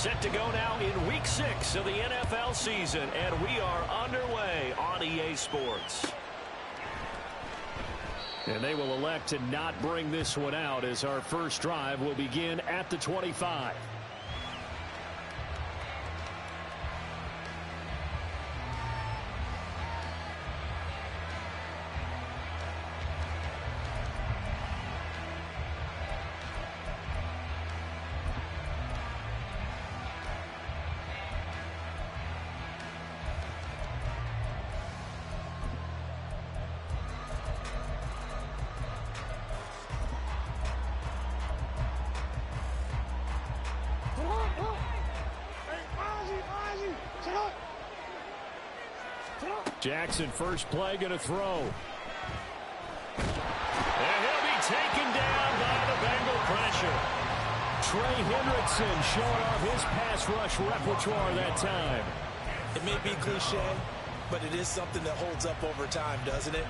Set to go now in Week 6 of the NFL season, and we are underway on EA Sports. And they will elect to not bring this one out as our first drive will begin at the 25. Jackson, first play, going to throw. And he'll be taken down by the Bengal pressure. Trey Hendrickson showing off his pass rush repertoire that time. It may be cliche, but it is something that holds up over time, doesn't it?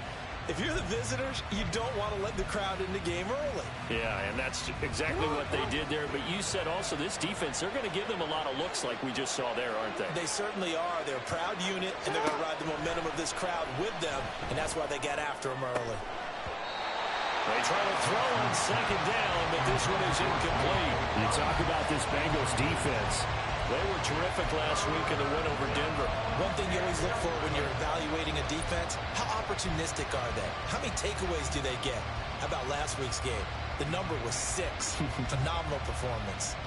If you're the visitors, you don't want to let the crowd in the game early. Yeah, and that's exactly what they did there. But you said also this defense, they're going to give them a lot of looks like we just saw there, aren't they? They certainly are. They're a proud unit, and they're going to ride the momentum of this crowd with them, and that's why they got after them early. They try to throw on second down, but this one is incomplete. You talk about this Bengals defense. They were terrific last week in the win over Denver. One thing you always look for when you're evaluating a defense, how opportunistic are they? How many takeaways do they get? How about last week's game? The number was 6. Phenomenal performance.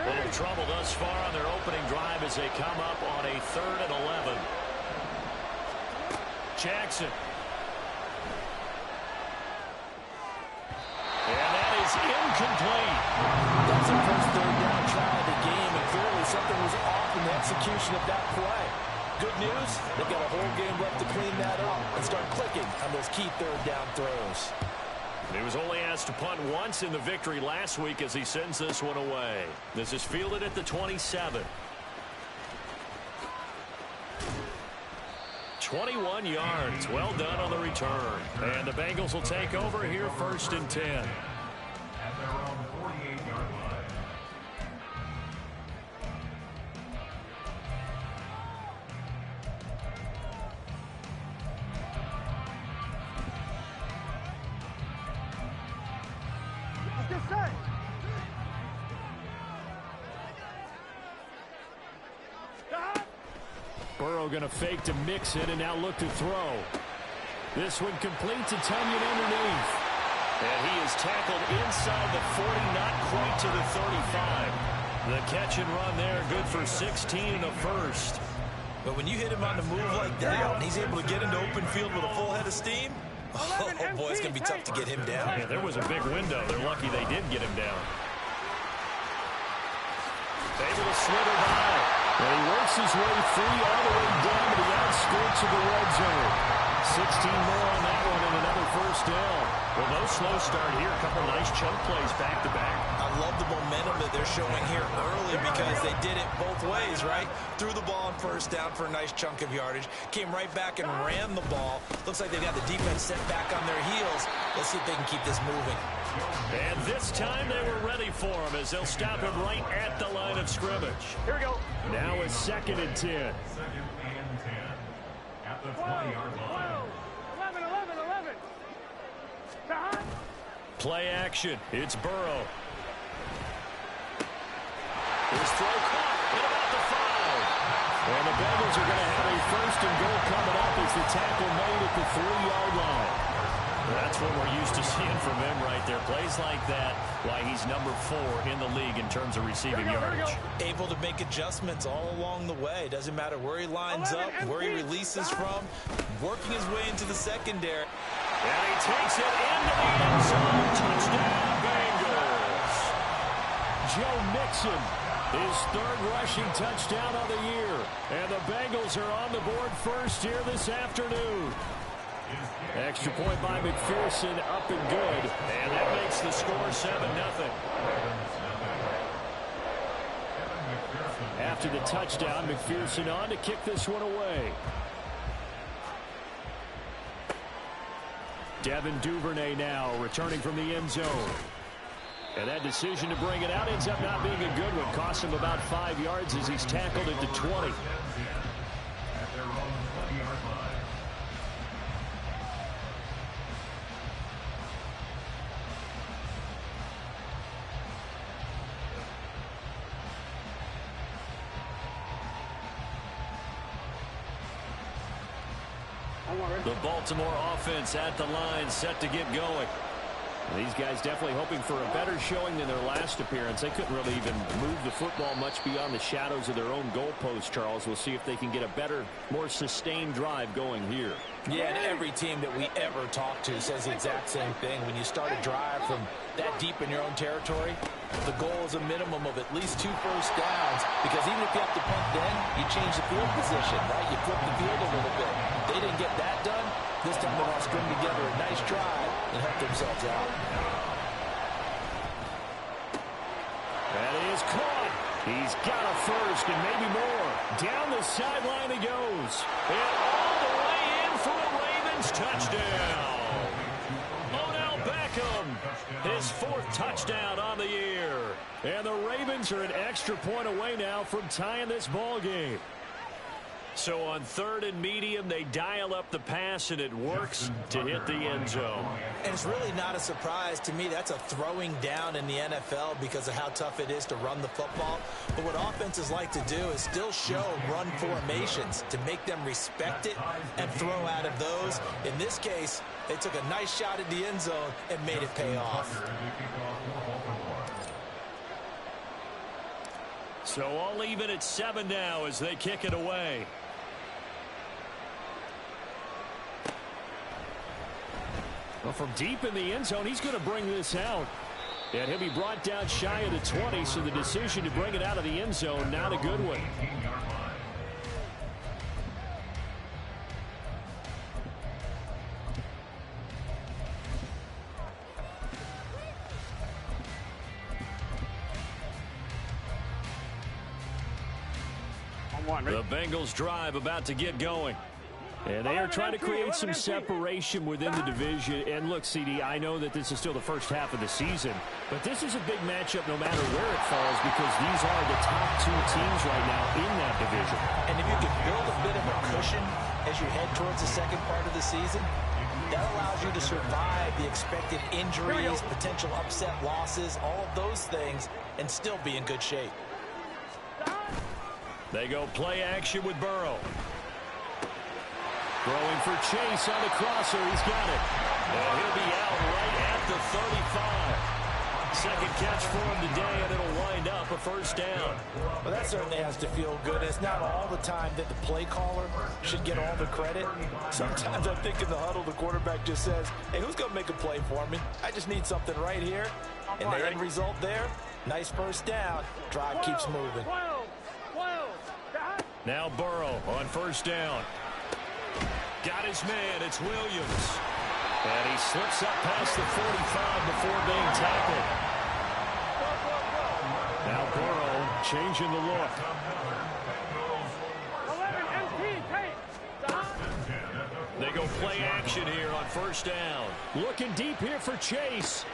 A little trouble thus far on their opening drive as they come up on a 3rd and 11. Jackson. And that is incomplete. That's the first third down try of the game, and clearly something was off in the execution of that play. Good news, they've got a whole game left to clean that up and start clicking on those key third down throws. He was only asked to punt once in the victory last week as he sends this one away. This is fielded at the 27. 21 yards. Well done on the return. And the Bengals will take over here 1st and 10. At their own 48-yard line. Burrow going to fake to mix it and now look to throw. This one complete to Tunyon underneath. And he is tackled inside the 40, not quite to the 35. The catch and run there, good for 16 and a first. But when you hit him on the move like that, and he's able to get into open field with a full head of steam, oh boy, it's going to be tough to get him down. Yeah, there was a big window. They're lucky they did get him down. Able to slither by. And he works his way free all the way down to the outskirts of the red zone. 16 more on that one and another first down. Well, no slow start here. A couple nice chunk plays back-to-back. I love the momentum that they're showing here early because they did it both ways, right? Threw the ball on first down for a nice chunk of yardage. Came right back and ran the ball. Looks like they've got the defense set back on their heels. Let's see if they can keep this moving. And this time they were ready for him as they'll stop him right at the line of scrimmage. Here we go. Now it's 2nd and 10. 2nd and 10. At the 20-yard line. 11. Play action. It's Burrow. His throw caught at about the 5. And the Bengals are going to have a 1st and goal coming up as the tackle made at the 3-yard line. That's what we're used to seeing from him right there. Plays like that, why he's number 4 in the league in terms of receiving yardage. Able to make adjustments all along the way. Doesn't matter where he lines up, where he releases from, working his way into the secondary. And he takes it into the end zone. Touchdown, Bengals. Joe Mixon, his 3rd rushing touchdown of the year. And the Bengals are on the board first here this afternoon. Extra point by McPherson, up and good. And that makes the score 7-0. After the touchdown, McPherson on to kick this one away. Devin Duvernay now returning from the end zone. And that decision to bring it out ends up not being a good one. Cost him about 5 yards as he's tackled at the 20. The Baltimore offense at the line, set to get going. These guys definitely hoping for a better showing than their last appearance. They couldn't really even move the football much beyond the shadows of their own goalpost, Charles. We'll see if they can get a better, more sustained drive going here. Yeah, and every team that we ever talk to says the exact same thing. When you start a drive from that deep in your own territory, the goal is a minimum of at least 2 first downs, because even if you have to punt then, you change the field position, right? You flip the field a little bit. They didn't get that done. This time they want to string together a nice drive and help themselves out. That is caught. He's got a first and maybe more. Down the sideline he goes. And all the way in for a Ravens touchdown. Odell Beckham, his 4th touchdown on the year. And the Ravens are an extra point away now from tying this ball game. So on 3rd and medium, they dial up the pass, and it works to hit the end zone. And it's really not a surprise to me. That's a throwing down in the NFL because of how tough it is to run the football. But what offenses like to do is still show run formations to make them respect it and throw out of those. In this case, they took a nice shot at the end zone and made it pay off. So all even at 7 now as they kick it away. Well, from deep in the end zone, he's going to bring this out. And he'll be brought down shy of the 20, so the decision to bring it out of the end zone, not a good one. The Bengals drive about to get going. And they are trying to create some separation within the division. And look, CD, I know that this is still the first half of the season, but this is a big matchup no matter where it falls, because these are the top 2 teams right now in that division. And if you can build a bit of a cushion as you head towards the second part of the season, that allows you to survive the expected injuries, potential upset losses, all of those things, and still be in good shape. They go play action with Burrow. Throwing for Chase on the crosser. He's got it. And he'll be out right at the 35. Second catch for him today, and it'll wind up a first down. Well, that certainly has to feel good. It's not all the time that the play caller should get all the credit. Sometimes I think in the huddle, the quarterback just says, hey, who's going to make a play for me? I just need something right here. And the end result there, nice first down. Drive keeps moving. Now Burrow on first down. Got his man. It's Williams. And he slips up past the 45 before being tackled. Now Burrow changing the look. They go play action here on first down. Looking deep here for Chase.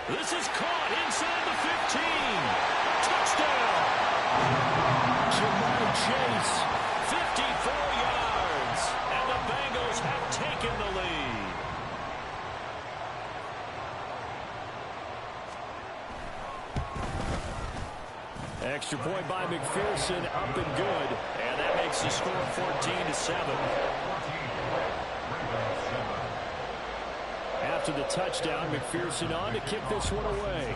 This is caught inside the 15. Touchdown. Jamar Chase, 54 yards, and the Bengals have taken the lead. Extra point by McPherson, up and good, and that makes the score 14-7. After the touchdown, McPherson on to kick this one away.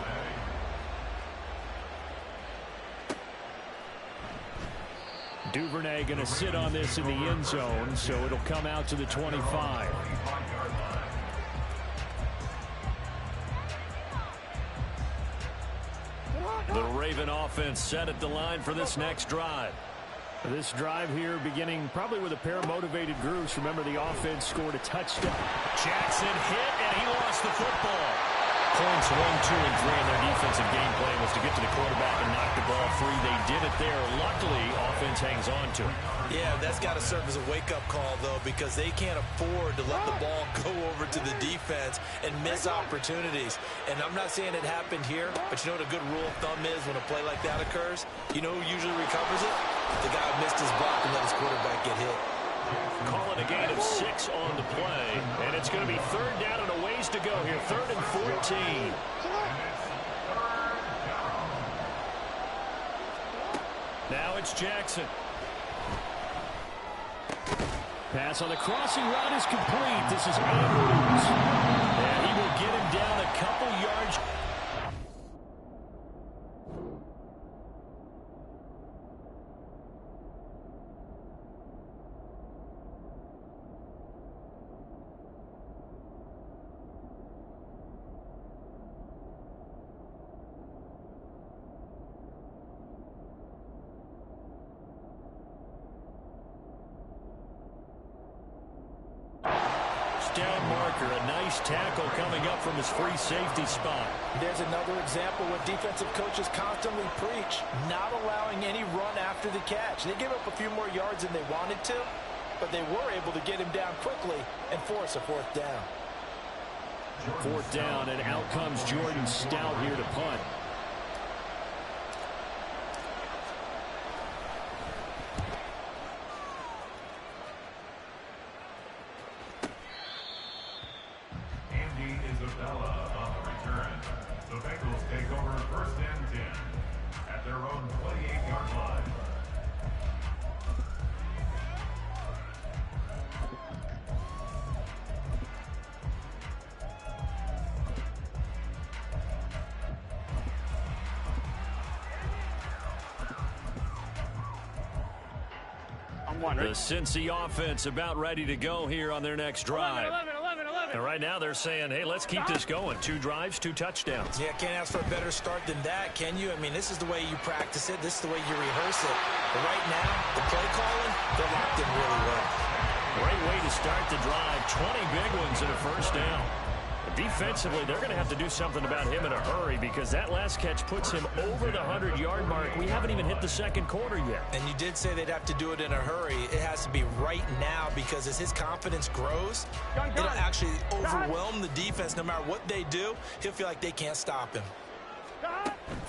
Duvernay going to sit on this in the end zone, so it'll come out to the 25. The Raven offense set at the line for this next drive. This drive here beginning probably with a pair of motivated groups. Remember, the offense scored a touchdown. Jackson hit, and he lost the football. points 1, 2, and 3 in their defensive game plan was to get to the quarterback and knock the ball free. They did it there. Luckily, offense hangs on to it. Yeah, that's got to serve as a wake-up call, though, because they can't afford to let the ball go over to the defense and miss opportunities. And I'm not saying it happened here, but you know what a good rule of thumb is when a play like that occurs? You know who usually recovers it? The guy who missed his block and let his quarterback get hit. Calling a gain of 6 on the play, and it's going to be third down and a ways to go here. 3rd and 14. Now it's Jackson. Pass on the crossing route is complete. This is Andrews. And he will get him down a couple yards. Down marker, a nice tackle coming up from his free safety spot. There's another example what defensive coaches constantly preach, not allowing any run after the catch. They gave up a few more yards than they wanted to, but they were able to get him down quickly and force a 4th down. 4th down, and out comes Jordan Stout here to punt. On the return, the Bengals take over 1st and 10 at their own 28-yard line. The Cincy offense about ready to go here on their next drive. 11. And right now they're saying, hey, let's keep this going. 2 drives, 2 touchdowns. Yeah, can't ask for a better start than that, can you? I mean, this is the way you practice it. This is the way you rehearse it. But right now, the play calling, they're locked in really well. Great way to start the drive. 20 big ones and a 1st down. Defensively, they're going to have to do something about him in a hurry because that last catch puts him over the 100-yard mark. We haven't even hit the 2nd quarter yet. And you did say they'd have to do it in a hurry. It has to be right now because as his confidence grows, it'll actually overwhelm the defense. No matter what they do, he'll feel like they can't stop him.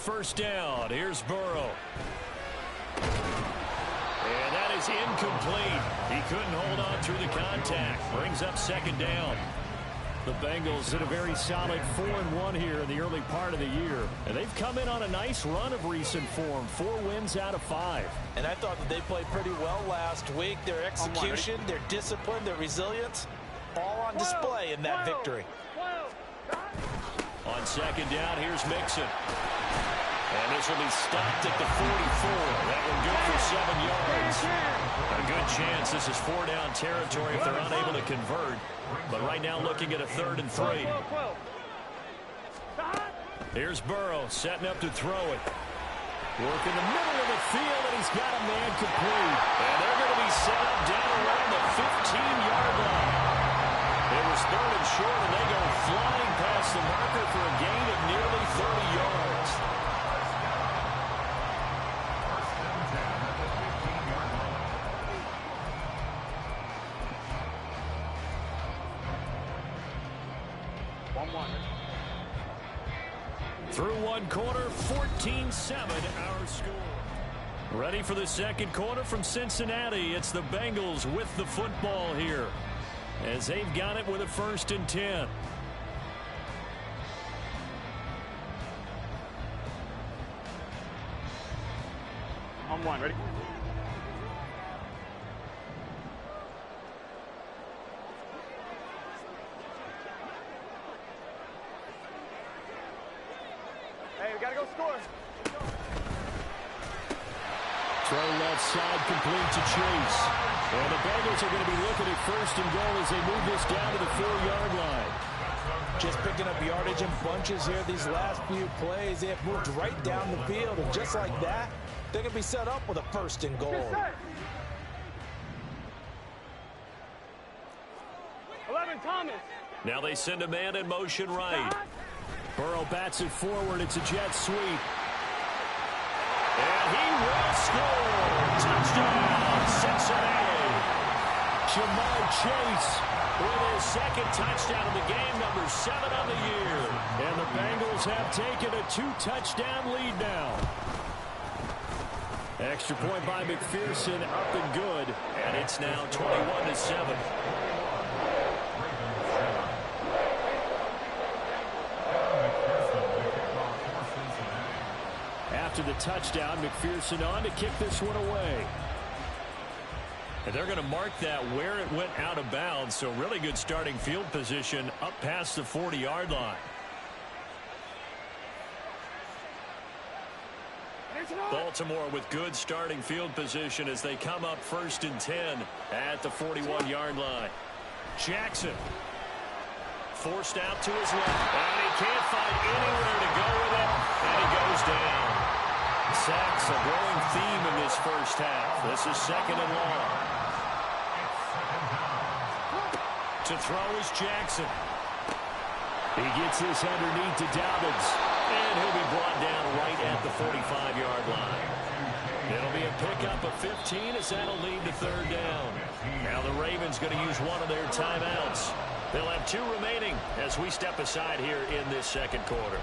1st down. Here's Burrow. And that is incomplete. He couldn't hold on through the contact. Brings up 2nd down. The Bengals did a very solid 4-1 here in the early part of the year. And they've come in on a nice run of recent form. 4 wins out of 5. And I thought that they played pretty well last week. Their execution, their discipline, their resilience, all on display in that victory. On 2nd down, here's Mixon. And this will be stopped at the 44. That one good for 7 yards. A good chance this is 4-down territory if they're unable to convert. But right now looking at a 3rd and 3. Here's Burrow setting up to throw it. Working the middle of the field, and he's got a man complete. And they're going to be set up down around the 15-yard line. It was 3rd and short, and they go flying past the marker for a gain of nearly 30 yards. Through 1 quarter, 14-7 our score. Ready for the 2nd quarter from Cincinnati. It's the Bengals with the football here as they've got it with a 1st and 10. On 1, ready? Hey, we gotta go score. Throw left side complete to Chase. And the Bengals are going to be looking at 1st and goal as they move this down to the 4-yard line. Just picking up yardage in bunches here these last few plays. They have moved right down the field, and just like that, they're going to be set up with a 1st and goal. 11, Thomas. Now they send a man in motion right. Burrow bats it forward. It's a jet sweep. And he will score. Touchdown, Cincinnati. Jamar Chase with his second touchdown of the game, number 7 on the year. And the Bengals have taken a 2-touchdown lead now. Extra point by McPherson, up and good. And it's now 21-7. After the touchdown, McPherson on to kick this one away. And they're going to mark that where it went out of bounds, so really good starting field position up past the 40-yard line. Baltimore with good starting field position as they come up 1st and 10 at the 41-yard line. Jackson forced out to his left, and he can't find anywhere to go with it, and he goes down. Sacks a growing theme in this first half. This is 2nd and long. To throw is Jackson. He gets this underneath to Dobbins, and he'll be brought down right at the 45-yard line. It'll be a pickup of 15 as that'll lead to 3rd down. Now the Ravens going to use one of their timeouts. They'll have 2 remaining as we step aside here in this 2nd quarter.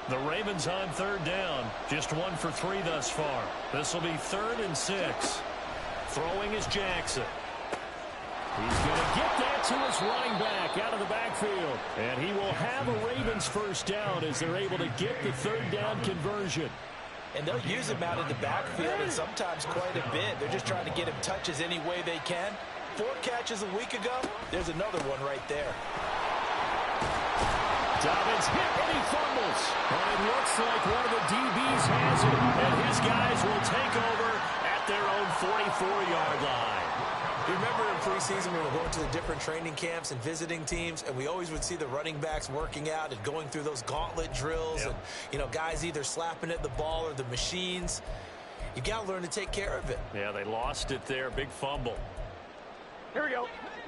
The Ravens on 3rd down. Just 1 for 3 thus far. This will be 3rd and 6. Throwing is Jackson. He's going to get that to his running back out of the backfield. And he will have a Ravens 1st down as they're able to get the 3rd down conversion. And they'll use him out in the backfield and sometimes quite a bit. They're just trying to get him touches any way they can. 4 catches a week ago. There's another one right there. Dobbins hit and he fumbles. And it looks like one of the DBs has it. And his guys will take over at their own 44-yard line. You remember in preseason when we were going to the different training camps and visiting teams, and we always would see the running backs working out and going through those gauntlet drills, and, you know, guys either slapping at the ball or the machines. You got to learn to take care of it. Yeah, they lost it there. Big fumble. Here we go.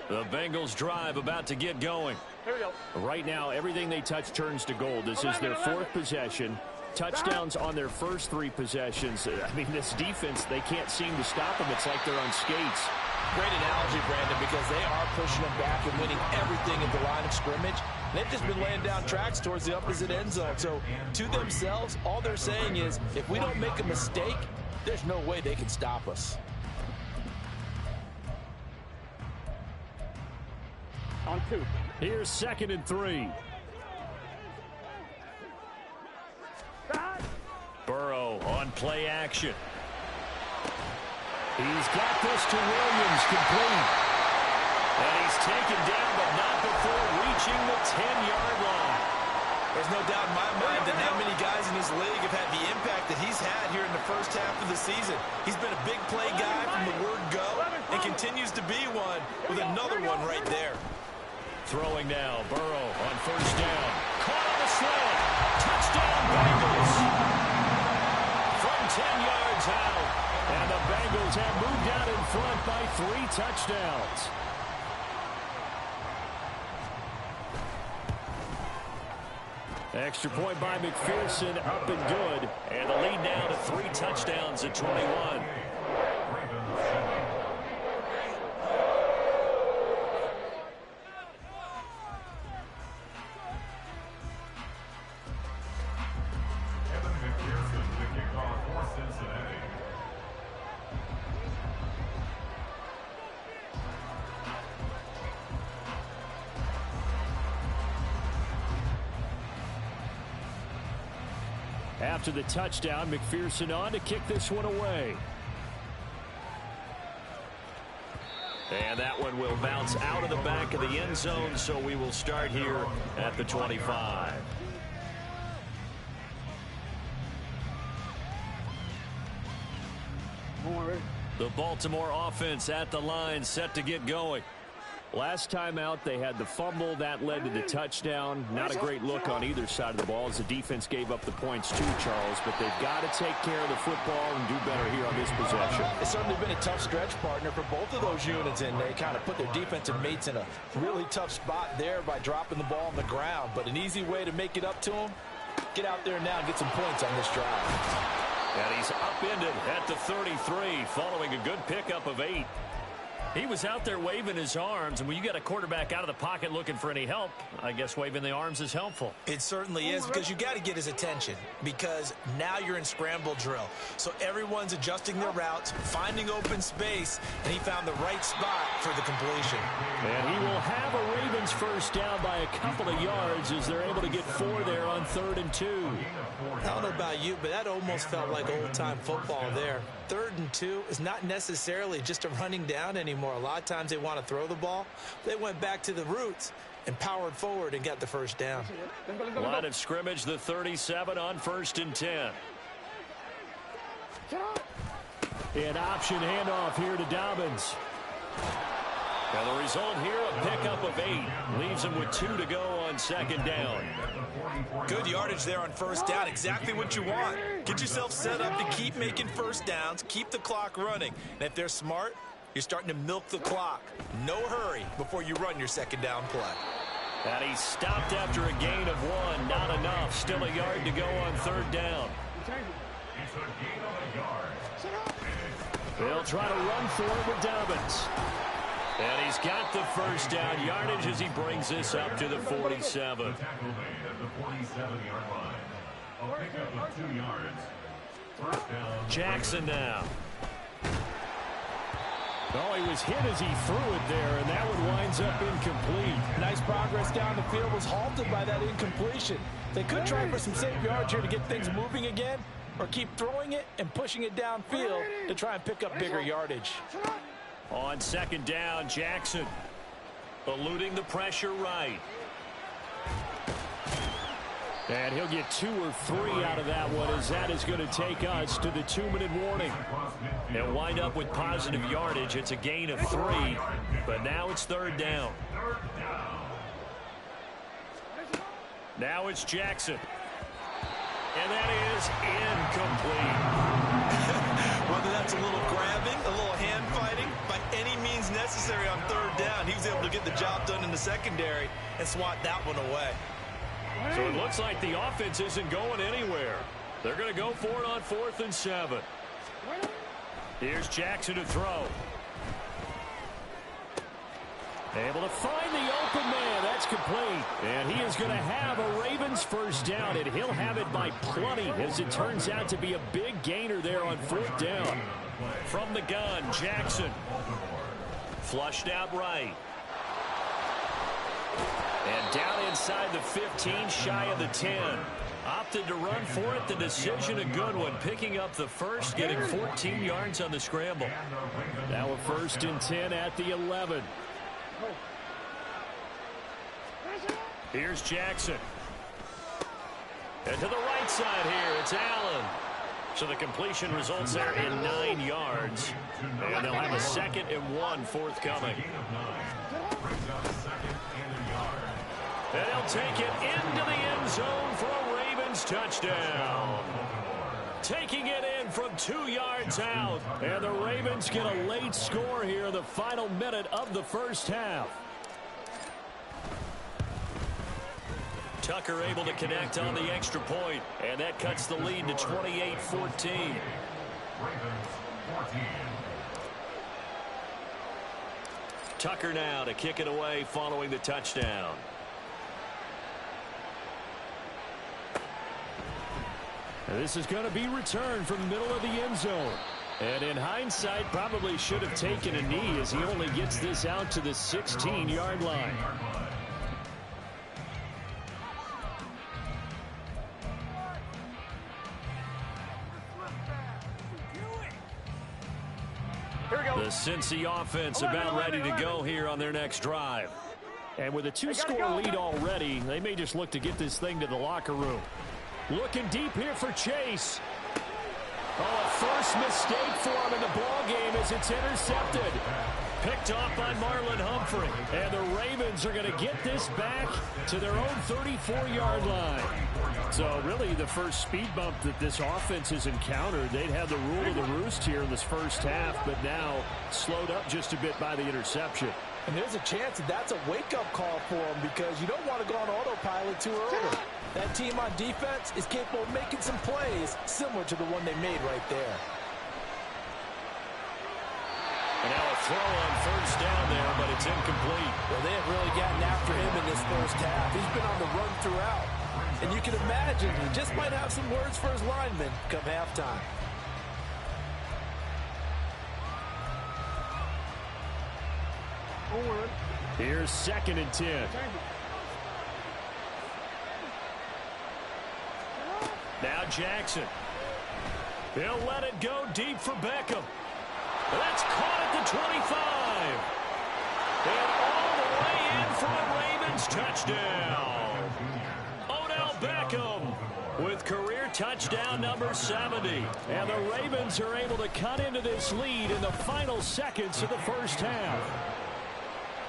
The Bengals drive about to get going. Here we go. Right now, everything they touch turns to gold. This is their 4th possession. Touchdowns on their first 3 possessions. I mean, this defense, they can't seem to stop them. It's like they're on skates. Great analogy, Brandon, because they are pushing them back and winning everything at the line of scrimmage. They've just been laying down tracks towards the opposite end zone. So, to themselves, all they're saying is, if we don't make a mistake, there's no way they can stop us. On 2. Here's 2nd and 3. Burrow on play action. He's got this to Williams, complete. And he's taken down, but not before reaching the 10-yard line. There's no doubt in my mind that not many guys in this league have had the impact that he's had here in the first half of the season. He's been a big play guy from the word go and continues to be one with another one right there. Throwing now, Burrow on 1st down. Caught on the slant. Touchdown, Bengals. From 10 yards out. And the Bengals have moved out in front by 3 touchdowns. Extra point by McPherson, up and good. And the lead now to 3 touchdowns at 21. After the touchdown, McPherson on to kick this one away. And that one will bounce out of the back of the end zone, so we will start here at the 25. The Baltimore offense at the line, set to get going. Last time out, they had the fumble. That led to the touchdown. Not a great look on either side of the ball as the defense gave up the points too, Charles. But they've got to take care of the football and do better here on this possession. It's certainly been a tough stretch, partner, for both of those units, and they kind of put their defensive mates in a really tough spot there by dropping the ball on the ground. But an easy way to make it up to them, get out there now and get some points on this drive. And he's upended at the 33 following a good pickup of 8. He was out there waving his arms, and when you got a quarterback out of the pocket looking for any help, I guess waving the arms is helpful. It certainly is, because you got to get his attention, because now you're in scramble drill. So everyone's adjusting their routes, finding open space, and he found the right spot for the completion. And he will have a Ravens first down by a couple of yards as they're able to get 4 there on 3rd and 2. I don't know about you, but that almost felt like old-time football there. 3rd and 2 is not necessarily just a running down anymore. A lot of times they want to throw the ball. They went back to the roots and powered forward and got the first down. Line of scrimmage, the 37 on 1st and 10. An option handoff here to Dobbins. And the result here, a pickup of 8. Leaves him with 2 to go on 2nd down. Good yardage there on 1st down. Exactly what you want. Get yourself set up to keep making first downs, keep the clock running. And if they're smart, you're starting to milk the clock. No hurry before you run your 2nd down play. And he stopped after a gain of 1. Not enough. Still a yard to go on 3rd down. They'll try to run for it with Dobbins. And he's got the first down yardage as he brings this up to the 47. Jackson now. Oh, he was hit as he threw it there, and that one winds up incomplete. Nice progress down the field was halted by that incompletion. They could try for some safe yards here to get things moving again, or keep throwing it and pushing it downfield to try and pick up bigger yardage. On 2nd down, Jackson eluding the pressure right. And he'll get 2 or 3 out of that one, as that is going to take us to the 2-minute warning. They'll wind up with positive yardage. It's a gain of 3, but now it's 3rd down. Now it's Jackson. And that is incomplete. Whether that's a little grabbing, a little hand fighting, by any means necessary on 3rd down, he was able to get the job done in the secondary and swat that one away. So it looks like the offense isn't going anywhere. They're going to go for it on 4th and 7. Here's Jackson to throw. Able to find the open man. That's complete. And he is going to have a Ravens first down, and he'll have it by plenty, as it turns out to be a big gainer there on 4th down. From the gun, Jackson. Flushed out right. And down inside the 15, shy of the 10. Opted to run for it. The decision a good one. Picking up the first, getting 14 yards on the scramble. Now a 1st and 10 at the 11. Here's Jackson. And to the right side here, it's Allen. So the completion results there in 9 yards. And they'll have a 2nd and 1 forthcoming. And they'll take it into the end zone for a Ravens touchdown. Taking it in from 2 yards out. And the Ravens get a late score here in the final minute of the first half. Tucker able to connect on the extra point, and that cuts the lead to 28-14. Tucker now to kick it away following the touchdown. This is going to be returned from the middle of the end zone. And in hindsight, probably should have taken a knee, as he only gets this out to the 16-yard line. The Cincy offense about ready to go here on their next drive. And with a 2-score lead already, they may just look to get this thing to the locker room. Looking deep here for Chase. Oh, a first mistake for him in the ball game as it's intercepted. Picked off by Marlon Humphrey. And the Ravens are going to get this back to their own 34-yard line. So really the first speed bump that this offense has encountered. They'd had the rule of the roost here in this first half, but now slowed up just a bit by the interception. And there's a chance that that's a wake-up call for them because you don't want to go on autopilot too early. That team on defense is capable of making some plays similar to the one they made right there. And now a throw on first down there, but it's incomplete. Well, they have really gotten after him in this first half. He's been on the run throughout. And you can imagine he just might have some words for his linemen come halftime. Here's 2nd and 10. Now Jackson. He'll let it go deep for Beckham. That's caught at the 25. And all the way in for a Ravens touchdown. Odell Beckham with career touchdown number 70. And the Ravens are able to cut into this lead in the final seconds of the first half.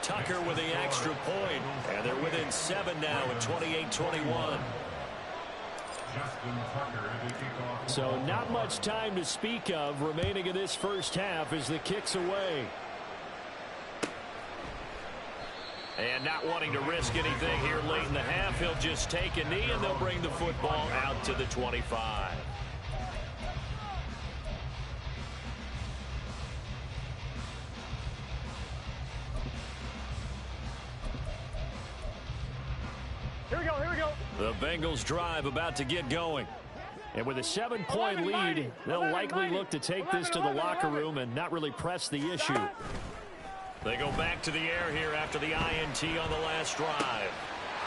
Tucker with the extra point, and they're within 7 now at 28-21. So not much time to speak of remaining in this first half as the kick's away. And not wanting to risk anything here late in the half, he'll just take a knee and they'll bring the football out to the 25. Here we go, here we go. The Bengals drive about to get going. And with a 7-point lead, they'll likely look to take this to the locker room and not really press the issue. They go back to the air here after the INT on the last drive.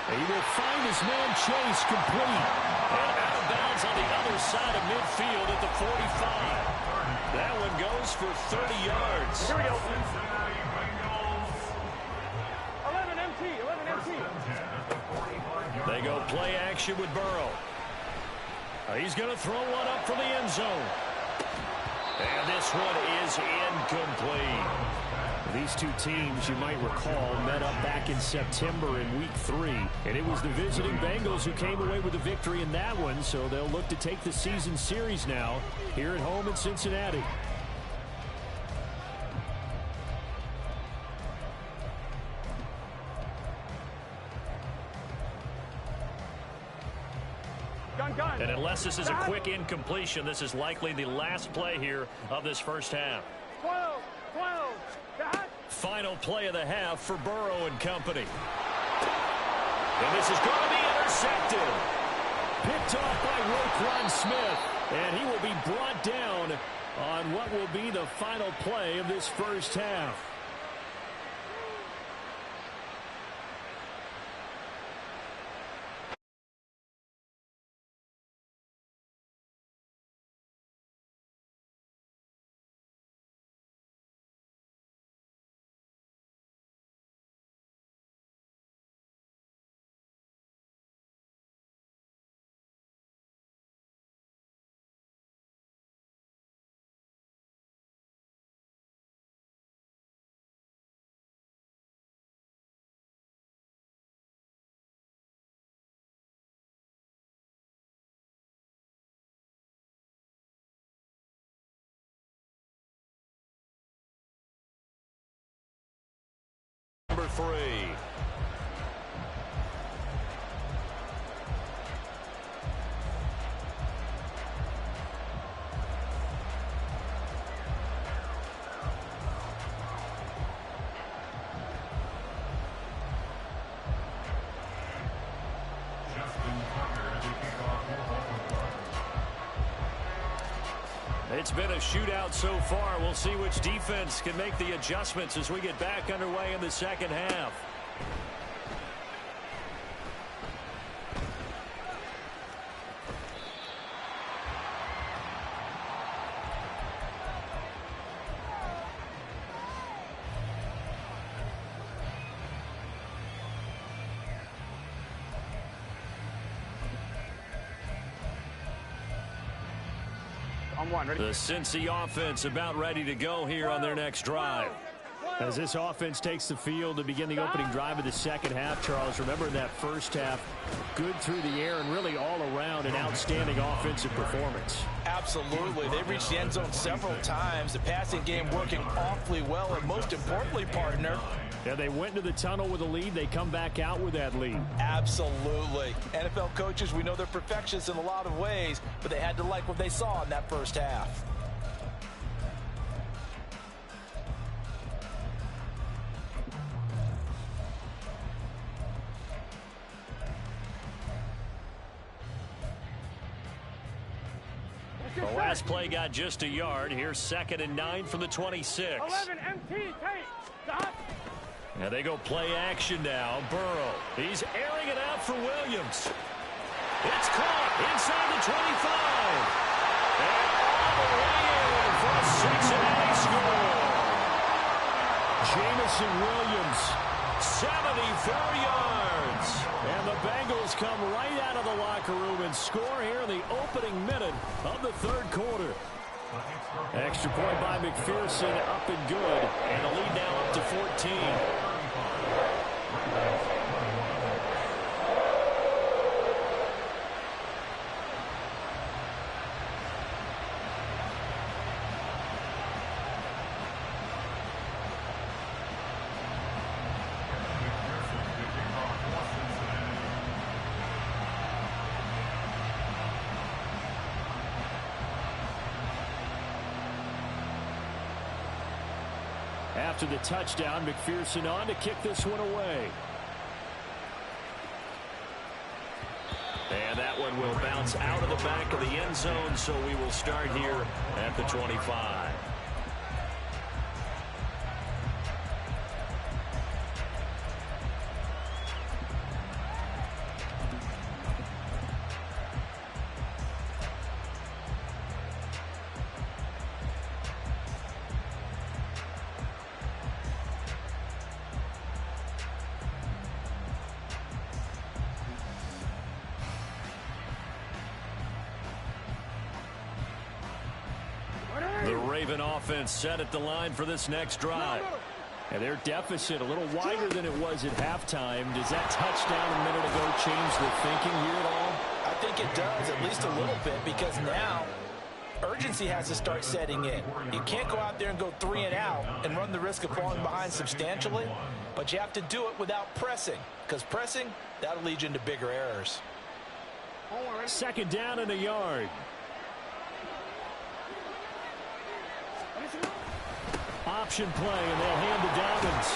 He will find his man Chase complete. And out of bounds on the other side of midfield at the 45. That one goes for 30 yards. Here we go. 11 MT, 11 MT. They go play action with Burrow. He's going to throw one up from the end zone. And this one is incomplete. These two teams, you might recall, met up back in September in Week 3. And it was the visiting Bengals who came away with the victory in that one, so they'll look to take the season series now here at home in Cincinnati. And unless this is a quick incompletion, this is likely the last play here of this first half. 12. Final play of the half for Burrow and company. And this is going to be intercepted. Picked off by Roquan Smith. And he will be brought down on what will be the final play of this first half. Number 3. It's been a shootout so far. We'll see which defense can make the adjustments as we get back underway in the second half. On one, ready? The Cincy offense about ready to go here on their next drive. As this offense takes the field to begin the opening drive of the second half, Charles, remember in that first half, good through the air and really all around an outstanding offensive performance. Absolutely. They reached the end zone several times. The passing game working awfully well, and most importantly, partner, yeah, they went into the tunnel with a lead. They come back out with that lead. Absolutely. NFL coaches, we know they're perfectionists in a lot of ways, but they had to like what they saw in that first half. The last play got just a yard. Here's 2nd and 9 from the 26. 11 MT, take. Stop. Now they go play action now. Burrow. He's airing it out for Williams. It's caught inside the 25. And all the way in for a Cincinnati score. Jamison Williams, 74 yards. And the Bengals come right out of the locker room and score here in the opening minute of the third quarter. Extra point by McPherson, up and good. And the lead now up to 14. After the touchdown, McPherson on to kick this one away. And that one will bounce out of the back of the end zone, so we will start here at the 25. The Raven offense set at the line for this next drive. And their deficit a little wider than it was at halftime. Does that touchdown a minute ago change the thinking here at all? I think it does, at least a little bit, because now urgency has to start setting in. You can't go out there and go 3 and out and run the risk of falling behind substantially, but you have to do it without pressing, because pressing, that'll lead you into bigger errors. 2nd down and a yard. Option play, and they'll hand to Dobbins.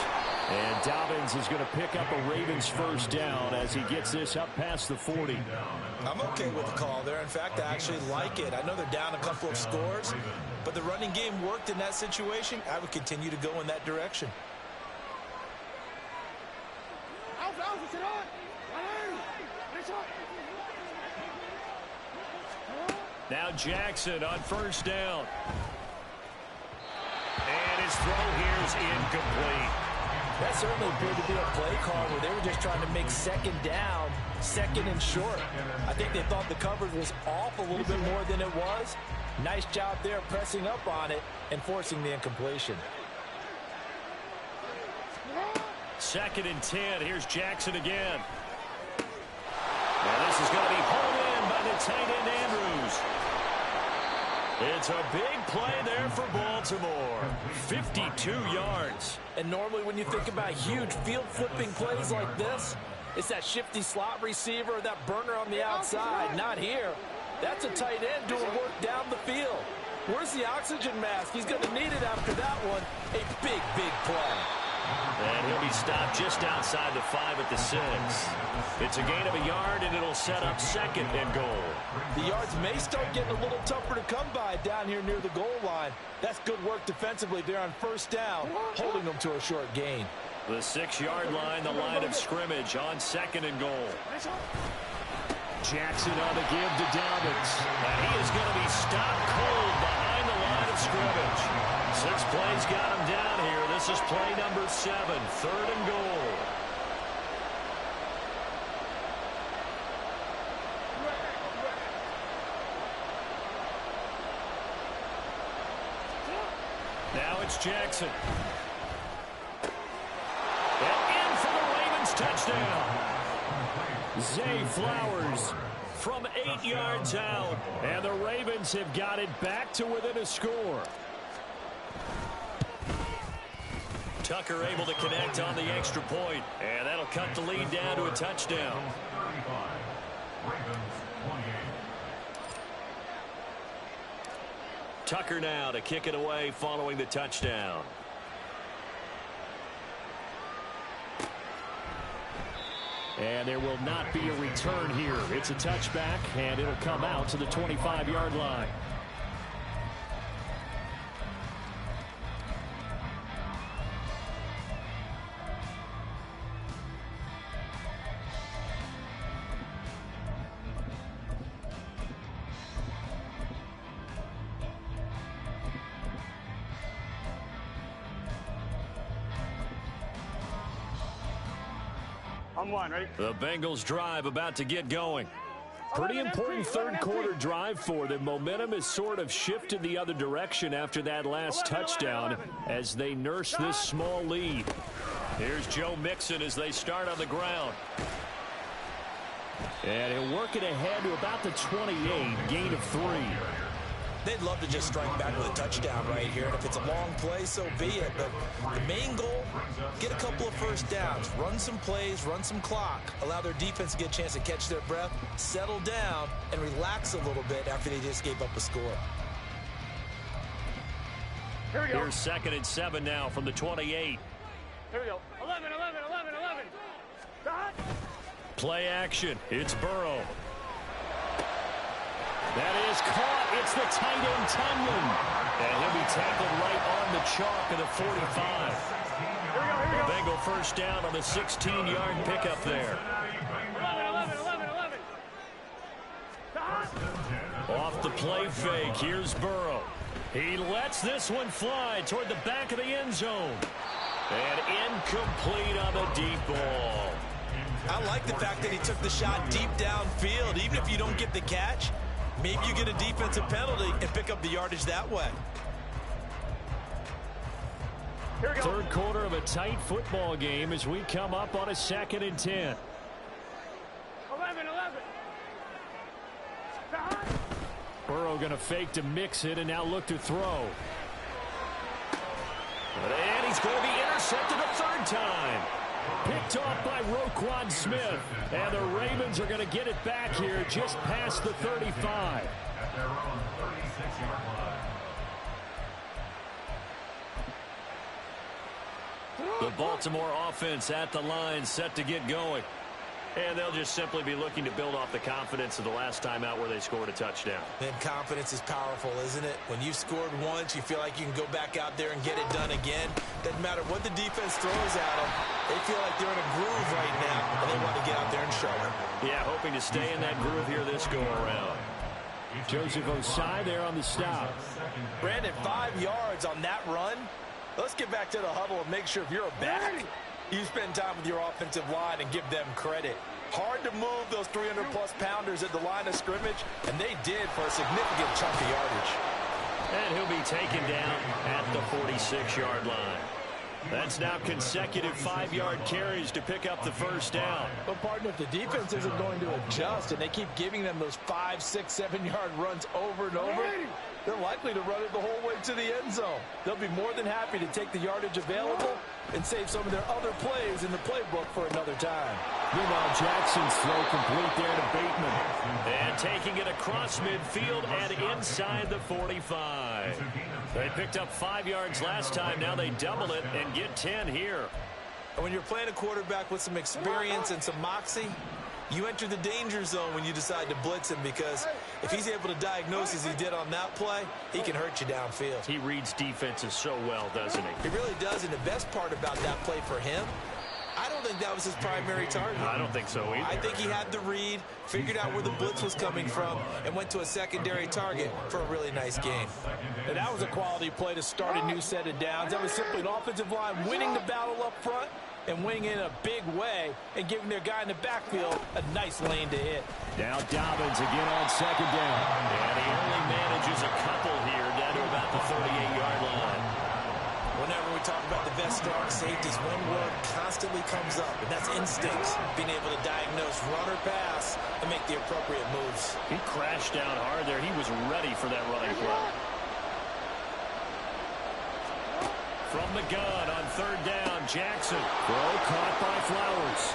And Dobbins is going to pick up a Ravens first down as he gets this up past the 40. I'm okay with the call there. In fact, I actually like it. I know they're down a couple of scores, but the running game worked in that situation. I would continue to go in that direction. Now Jackson on first down. And his throw here is incomplete. That certainly appeared to be a play call where they were just trying to make 2nd down, 2nd and short. I think they thought the coverage was off a little bit more than it was. Nice job there pressing up on it and forcing the incompletion. 2nd and 10. Here's Jackson again. Now this is going to be hauled in by the tight end Andrews. It's a big play there for Baltimore. 52 yards. And normally when you think about huge field flipping plays like this, it's that shifty slot receiver or that burner on the outside. Not here. That's a tight end doing work down the field. Where's the oxygen mask? He's going to need it after that one. A big, big play. And he'll be stopped just outside the 5 at the 6. It's a gain of a yard, and it'll set up 2nd and goal. The yards may start getting a little tougher to come by down here near the goal line. That's good work defensively there on first down, holding them to a short gain. The 6-yard line, the line of scrimmage on 2nd and goal. Jackson on the give to Dobbins. And he is going to be stopped cold behind the line of scrimmage. 6 plays got him down here. This is play number 7, 3rd and goal. Now it's Jackson. touchdown. Zay Flowers from 8 yards out. And the Ravens have got it back to within a score. Tucker able to connect on the extra point. And that'll cut the lead down to a touchdown. Tucker now to kick it away following the touchdown. And there will not be a return here. It's a touchback, and it'll come out to the 25-yard line. On one, ready? The Bengals drive about to get going. Pretty important third quarter drive for them. Momentum has sort of shifted the other direction after that last touchdown as they nurse this small lead. Here's Joe Mixon as they start on the ground. And he'll work it ahead to about the 28, gain of 3. They'd love to just strike back with a touchdown right here. And if it's a long play, so be it. But the main goal, get a couple of first downs. Run some plays, run some clock. Allow their defense to get a chance to catch their breath, settle down, and relax a little bit after they just gave up a score. Here we go. Here's 2nd and 7 now from the 28. Here we go. 11. Stop. Play action. It's Burrow. That is caught. It's the tight end, Tunyon. And he'll be tackled right on the chalk of the 45. The Bengal first down on the 16-yard pickup there. 11. Stop. Off the play fake, here's Burrow. He lets this one fly toward the back of the end zone. And incomplete on the deep ball. I like the fact that he took the shot deep downfield. Even if you don't get the catch, maybe you get a defensive penalty and pick up the yardage that way. Here we go. Third quarter of a tight football game as we come up on a 2nd and 10. 11. Stop. Burrow going to fake to mix it and now look to throw. And he's going to be intercepted a 3rd time. Picked off by Roquan Smith. And the Ravens are going to get it back here just past the 35. At their own 36-yard line. The Baltimore offense at the line set to get going. And they'll just simply be looking to build off the confidence of the last time out where they scored a touchdown. And confidence is powerful, isn't it? When you've scored once, you feel like you can go back out there and get it done again. Doesn't matter what the defense throws at them. They feel like they're in a groove right now, and they want to get out there and show it. Yeah, hoping to stay in that groove here this go-around. Joseph Osai there on the stop. Brandon, 5 yards on that run. Let's get back to the huddle and make sure if you're a back, you spend time with your offensive line and give them credit. Hard to move those 300-plus pounders at the line of scrimmage, and they did for a significant chunk of yardage. And he'll be taken down at the 46-yard line. That's now consecutive 5-yard carries to pick up the first down. But, partner, if the defense isn't going to adjust and they keep giving them those 5, 6, 7-yard runs over and over, they're likely to run it the whole way to the end zone. They'll be more than happy to take the yardage available and save some of their other plays in the playbook for another time. Meanwhile, Jackson's throw complete there to Bateman. And taking it across midfield and inside the 45. They picked up 5 yards last time. Now they double it and get 10 here. And when you're playing a quarterback with some experience and some moxie, you enter the danger zone when you decide to blitz him, because if he's able to diagnose as he did on that play, he can hurt you downfield. He reads defenses so well, doesn't he? He really does, and the best part about that play for him, I don't think that was his primary target. I don't think so either. I think he had the read, figured out where the blitz was coming from, and went to a secondary target for a really nice game. And that was a quality play to start a new set of downs. That was simply an offensive line winning the battle up front and winning in a big way and giving their guy in the backfield a nice lane to hit. Now Dobbins again on 2nd down. And he only manages a couple here down to about the 38-yard line. Whenever we talk about the best strong safeties, one word constantly comes up, and that's instincts. Being able to diagnose run or pass and make the appropriate moves. He crashed down hard there. He was ready for that running play. From the gun on third down, Jackson. Throw caught by Flowers.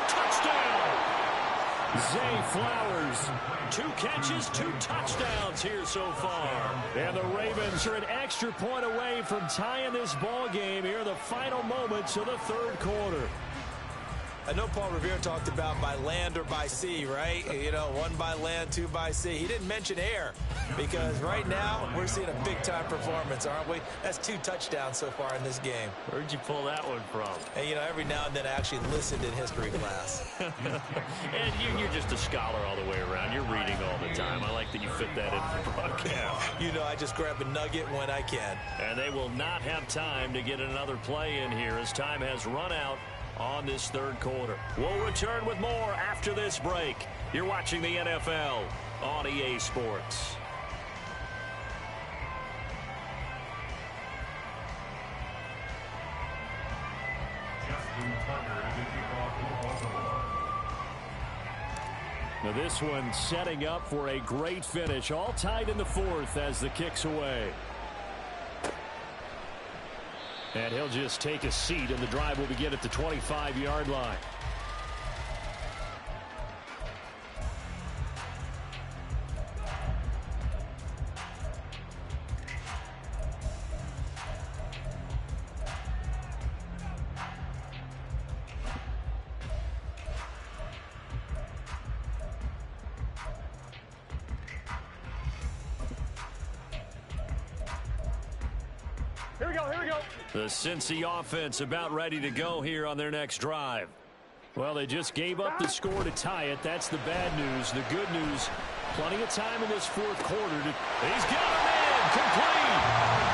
Touchdown! Zay Flowers. 2 catches, 2 touchdowns here so far. And the Ravens are an extra point away from tying this ball game here in the final moments of the third quarter. I know Paul Revere talked about by land or by sea, right? You know, 1 by land, 2 by sea. He didn't mention air because right now we're seeing a big-time performance, aren't we? That's 2 touchdowns so far in this game. Where'd you pull that one from? And, you know, every now and then I actually listened in history class. And you're just a scholar all the way around. You're reading all the time. I like that you fit that in the broadcast. You know, I just grab a nugget when I can. And they will not have time to get another play in here as time has run out on this third quarter. We'll return with more after this break. You're watching the NFL on EA Sports. Now this one setting up for a great finish. All tied in the fourth as the kick's away. And he'll just take a seat, and the drive will begin at the 25-yard line. Here we go, here we go. The Cincy offense about ready to go here on their next drive. Well, they just gave up the score to tie it. That's the bad news. The good news, plenty of time in this fourth quarter. He's got him in, complete.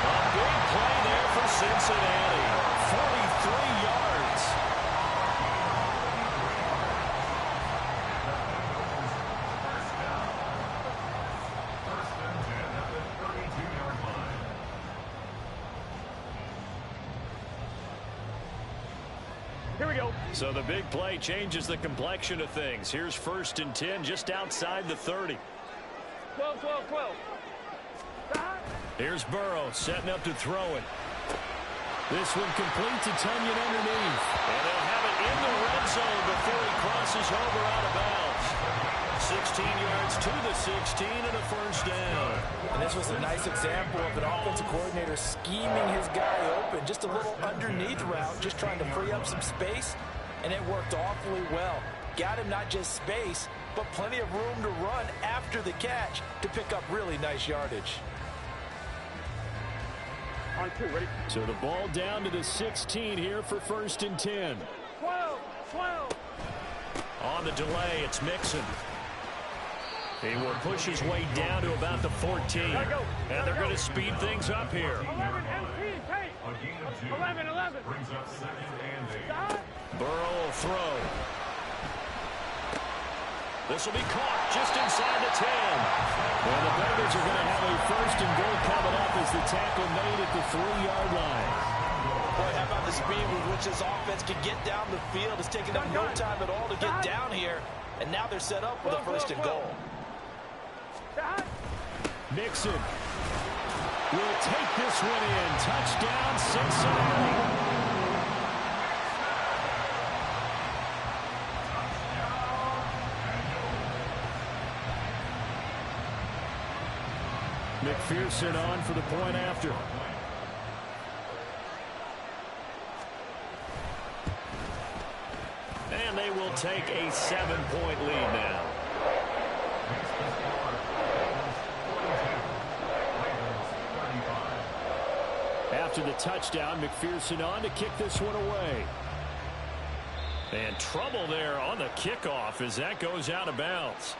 A big play there for Cincinnati. 43 yards. Here we go. So the big play changes the complexion of things. Here's 1st and 10 just outside the 30. 12, 12, 12. Here's Burrow setting up to throw it. This one complete to Tunyon underneath. And they'll have it in the red zone before he crosses over out of bounds. 16 yards to the 16 and a first down. And this was a nice example of an offensive coordinator scheming his guy open. Just a little underneath route, just trying to free up some space, and it worked awfully well. Got him not just space, but plenty of room to run after the catch to pick up really nice yardage. On 2, ready? So the ball down to the 16 here for 1st and 10. 12, 12. On the delay, it's Mixon. He will push his way down to about the 14. And they're going to speed things up here. 11, MP, take. 11, 11. Brings up 2nd and 8. Burrow will throw. This will be caught just inside the 10. And the Bengals are going to have a 1st and goal coming up as the tackle made at the 3-yard line. Boy, how about the speed with which this offense can get down the field? It's taking them no time at all to get down here. And now they're set up with a 1st and goal. Mixon will take this one in. Touchdown, Cincinnati. McPherson on for the point after. And they will take a 7-point lead now. After the touchdown, McPherson on to kick this one away. And trouble there on the kickoff as that goes out of bounds.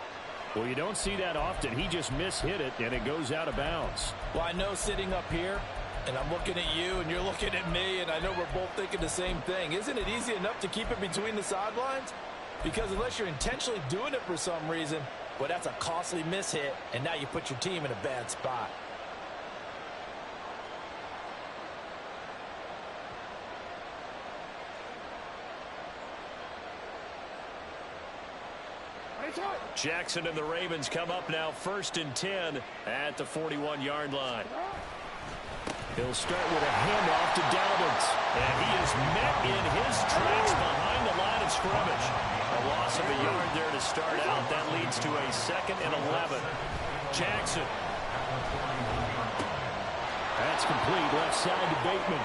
Well, you don't see that often. He just mishit it, and it goes out of bounds. Well, I know sitting up here, and I'm looking at you, and you're looking at me, and I know we're both thinking the same thing. Isn't it easy enough to keep it between the sidelines? Because unless you're intentionally doing it for some reason, well, that's a costly mishit, and now you put your team in a bad spot. Jackson and the Ravens come up now 1st and 10 at the 41-yard line. He'll start with a handoff to Dobbins. And he is met in his tracks behind the line of scrimmage. A loss of a yard there to start out. That leads to a 2nd and 11. Jackson. That's complete left side to Bateman.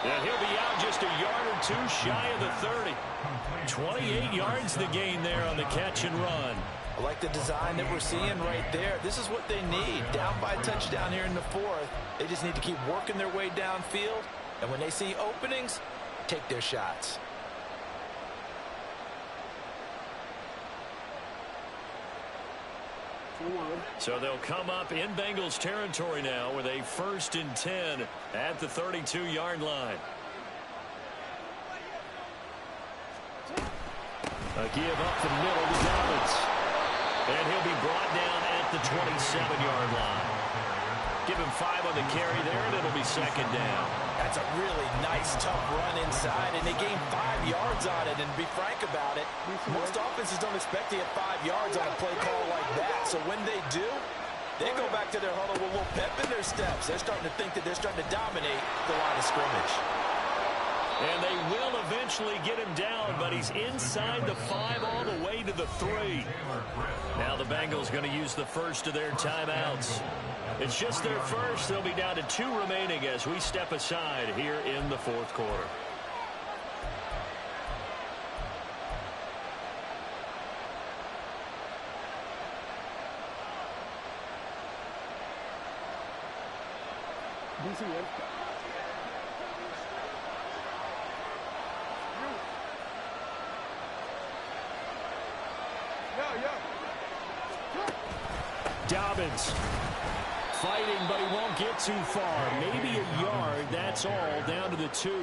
And he'll be out just a yard or two shy of the 30. 28 yards the gain there on the catch and run. I like the design that we're seeing right there. This is what they need. Down by a touchdown here in the 4th. They just need to keep working their way downfield. And when they see openings, take their shots. So they'll come up in Bengals territory now with a 1st and 10 at the 32-yard line. A give up the middle to Dobbins. And he'll be brought down at the 27-yard line. Give him 5 on the carry there, and it'll be 2nd down. That's a really nice, tough run inside, and they gained 5 yards on it. And to be frank about it, most offenses don't expect to get 5 yards on a play call like that. So when they do, they go back to their huddle with a little pep in their steps. They're starting to think that they're starting to dominate the line of scrimmage. And they will eventually get him down, but he's inside the 5 all the way to the 3. Now the Bengals going to use the first of their timeouts. It's just their first. They'll be down to 2 remaining as we step aside here in the 4th quarter. Dobbins fighting, but he won't get too far. Maybe a yard, that's all, down to the 2.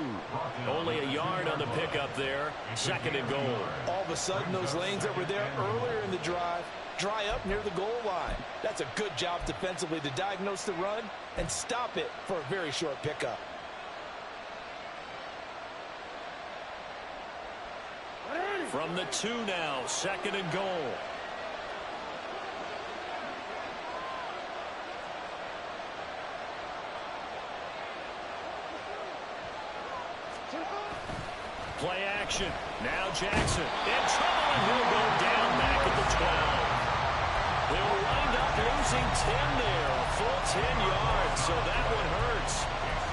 Only a yard on the pickup there. 2nd and goal. All of a sudden, those lanes that were there earlier in the drive dry up near the goal line. That's a good job defensively to diagnose the run and stop it for a very short pickup. From the 2 now, 2nd and goal. Play action. Now Jackson in trouble, and he'll go down back at the 12. They'll wind up losing 10 there, a full 10 yards, so that one hurts.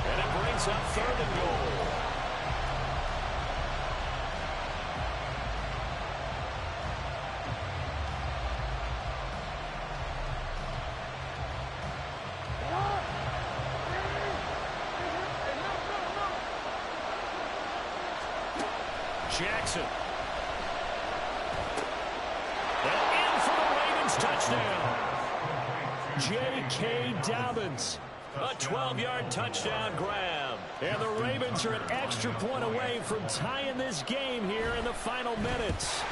And it brings up 3rd and goal. Jackson. And in for the Ravens touchdown. J.K. Dobbins. A 12-yard touchdown grab. And the Ravens are an extra point away from tying this game here in the final minutes.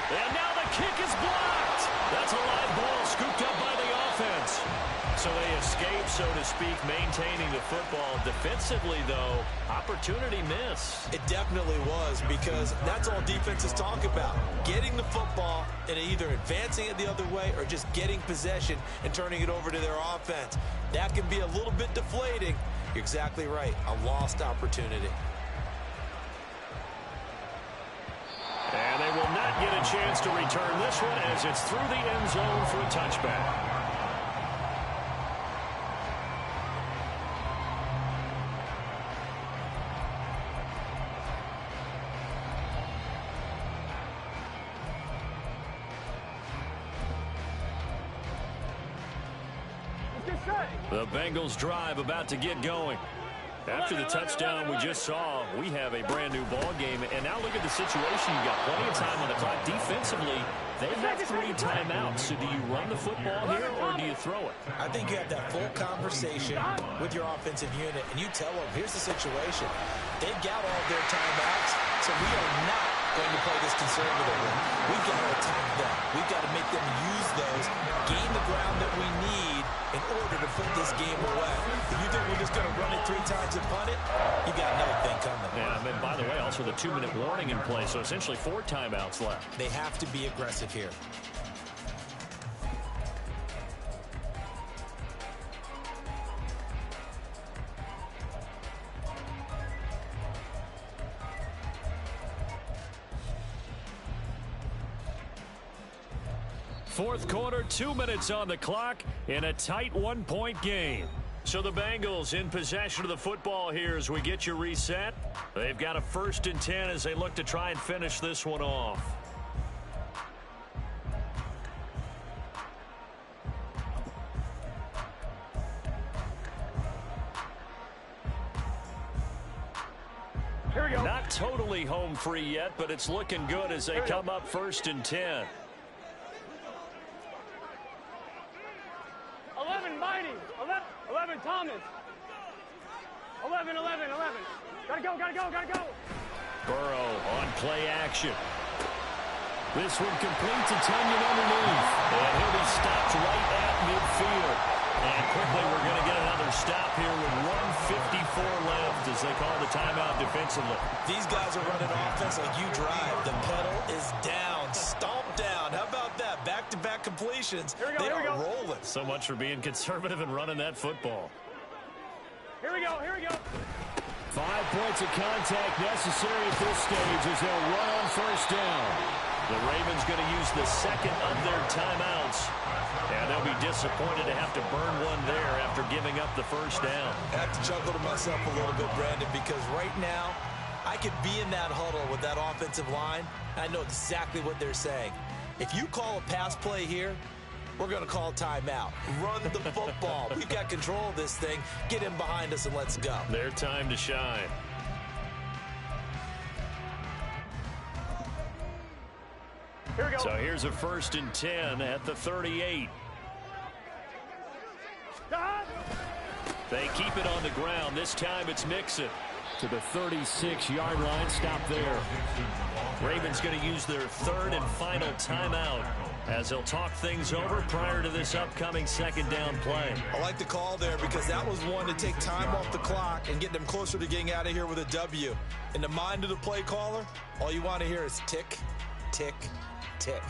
And now the kick is blocked. That's a live ball scooped up by the offense. So they escape, so to speak, maintaining the football. Defensively, though, opportunity miss. It definitely was, because that's all defenses talk about. Getting the football and either advancing it the other way or just getting possession and turning it over to their offense. That can be a little bit deflating. You're exactly right. A lost opportunity. And they will not get a chance to return this one as it's through the end zone for a touchback. The Bengals drive about to get going. After the touchdown we just saw, we have a brand new ball game. And now look at the situation. You've got plenty of time on the clock. Defensively, they have 3 timeouts. So do you run the football here or do you throw it? I think you have that full conversation with your offensive unit, and you tell them, here's the situation. They've got all their timeouts, so we are not going to play this conservatively. We've got to attack them. We've got to make them use those, gain the ground that we need in order to put this game away. If you think we're just going to run it 3 times and punt it, you got another thing coming. Yeah, and by the way, also the 2-minute warning in play, so essentially 4 timeouts left. They have to be aggressive here. Fourth quarter, 2 minutes on the clock in a tight 1-point game. So the Bengals in possession of the football here as we get you reset. They've got a 1st and 10 as they look to try and finish this one off. Here we go. Not totally home free yet, but it's looking good as they come up 1st and 10. 11 Mighty. 11 Thomas. 11. Gotta go. Burrow on play action. This one complete to Tunyon underneath. And he'll be stopped right at midfield. And quickly we're going to get another stop here with 1:54 left as they call the timeout defensively. These guys are running offense like you drive. The pedal is down, stomped down. How about that? Back-to-back completions. Here we They go. are rolling. So much for being conservative and running that football. Here we go. 5 points of contact necessary at this stage as they'll run on 1st down. The Ravens going to use the 2nd of their timeouts. And they'll be disappointed to have to burn one there after giving up the 1st down. I have to chuckle to myself a little bit, Brandon, because right now I could be in that huddle with that offensive line. I know exactly what they're saying. If you call a pass play here, we're going to call timeout. Run the football. We've got control of this thing. Get him behind us and let's go. Their time to shine. Here we go. So here's a 1st and 10 at the 38. Stop. They keep it on the ground. This time it's Mixon to the 36-yard line. Stop there. Ravens going to use their 3rd and final timeout as they'll talk things over prior to this upcoming 2nd down play. I like the call there because that was one to take time off the clock and get them closer to getting out of here with a W. In the mind of the play caller, all you want to hear is tick, tick, tick.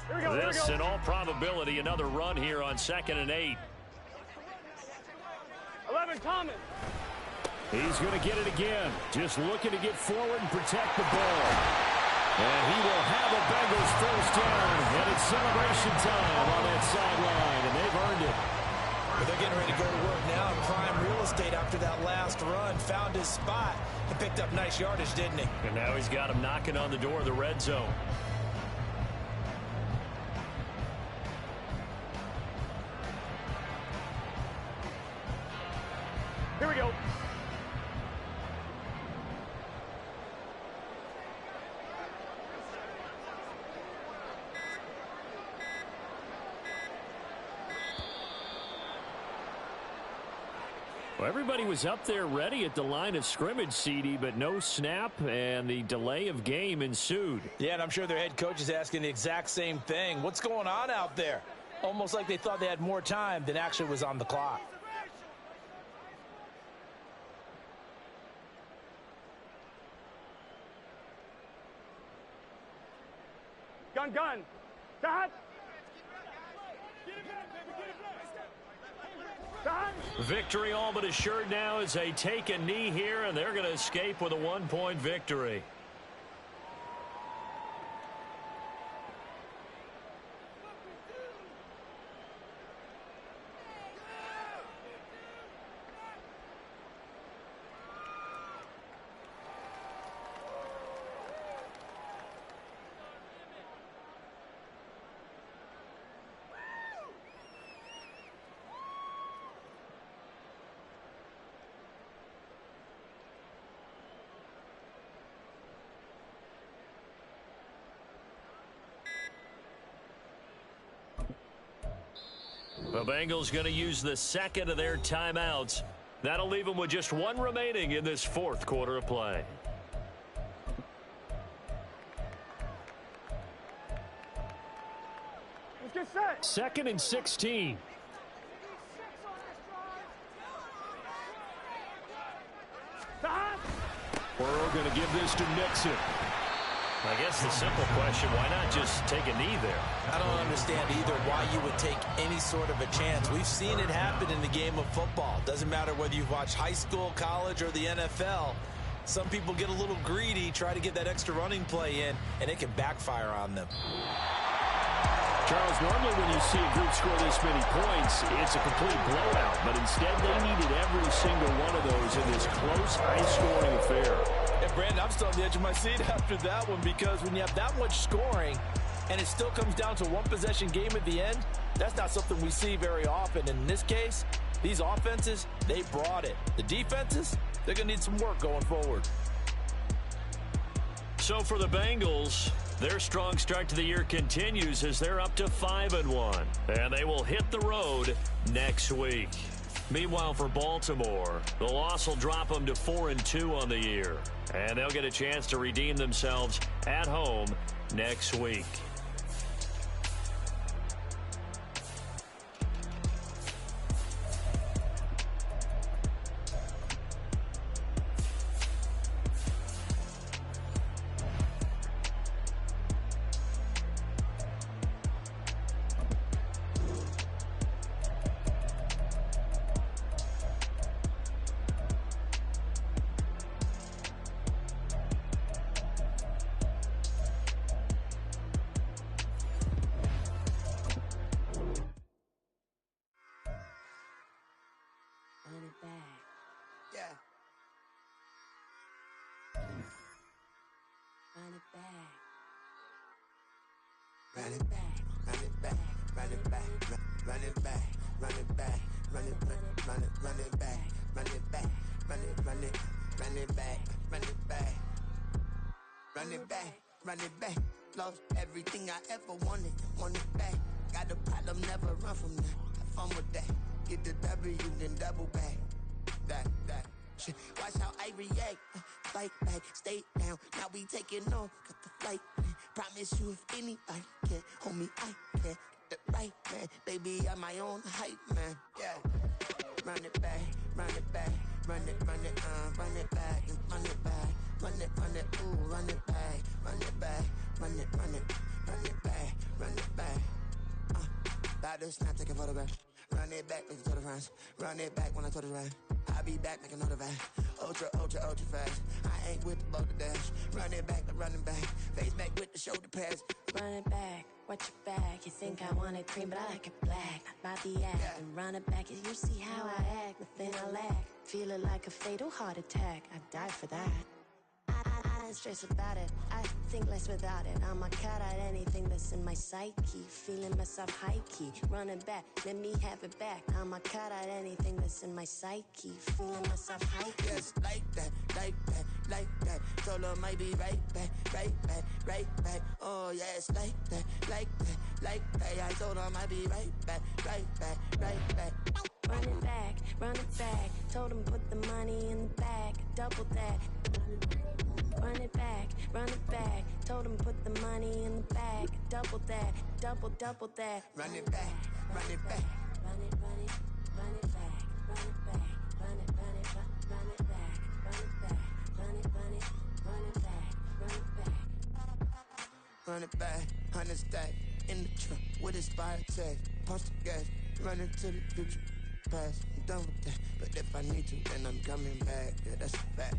Here we go. This, in all probability, another run here on 2nd and 8. 11 Thomas. He's going to get it again. Just looking to get forward and protect the ball. And he will have a Bengals 1st down. And it's celebration time on that sideline. And they've earned it. But they're getting ready to go to work now in prime real estate after that last run. Found his spot and picked up nice yardage, didn't he? And now he's got him knocking on the door of the red zone. Here we go. Well, everybody was up there ready at the line of scrimmage, CD, but no snap, and the delay of game ensued. Yeah, and I'm sure their head coach is asking the exact same thing. What's going on out there? Almost like they thought they had more time than actually was on the clock. Gun. Stop. Victory all but assured now as they take a knee here, and they're going to escape with a 1-point victory. The Bengals going to use the 2nd of their timeouts. That'll leave them with just 1 remaining in this 4th quarter of play. Get set. 2nd and 16. Burrow going to give this to Mixon. I guess the simple question, why not just take a knee there? I don't understand either why you would take any sort of a chance. We've seen it happen in the game of football. Doesn't matter whether you watch high school, college, or the NFL. Some people get a little greedy, try to get that extra running play in, and it can backfire on them. Charles, normally when you see a group score this many points, it's a complete blowout. But instead, they needed every single one of those in this close, high-scoring affair. And, Brandon, I'm still on the edge of my seat after that one, because when you have that much scoring and it still comes down to one-possession game at the end, that's not something we see very often. And in this case, these offenses, they brought it. The defenses, they're going to need some work going forward. So for the Bengals, their strong start to the year continues as they're up to 5-1. And they will hit the road next week. Meanwhile, for Baltimore, the loss will drop them to 4-2 on the year. And they'll get a chance to redeem themselves at home next week. Run it back, lost everything I ever wanted it back. Got a problem, never run from that. Have fun with that. Get the W, then double back. That shit. Watch how I react. Fight back, stay down. Now we taking off, got the flight plan. Promise you if anybody can, homie, I can. Get the right man, baby, I'm my own hype man. Yeah. Run it back, run it back. Run it back, and run it back. Run it, ooh, run it back. Run it back, run it back, run it back. About to snap, take a photograph. Run it back, make it to the friends. Run it back when I told it right. I'll be back, make another back. Ultra fast. I ain't with the boulder dash. Run it back, face back with the shoulder pads. Run it back, watch your back. You think I want it cream, but I like it black. Not by the act, and run it back. You see how I act, nothing I lack. Feel it like a fatal heart attack. I'd die for that. I don't stress about it, I think less without it. I'ma cut out anything that's in my psyche. Feeling myself high-key, running back, let me have it back. I'ma cut out anything that's in my psyche. Feeling myself high-key. Yes, like that. Told her might be right back. Oh yes, like that. I told her might be right back. Run it back, told him put the money in the bag, double that. Run it back, told him put the money in the bag, double that, double that. Run it back. Run it back, run it back, run it back, run it back, run it back, run it back, run it back, 100 stack in the truck with a spire tag. Punch the gas, running to the future past. I'm done with that, but if I need to, then I'm coming back. Yeah, that's a fact.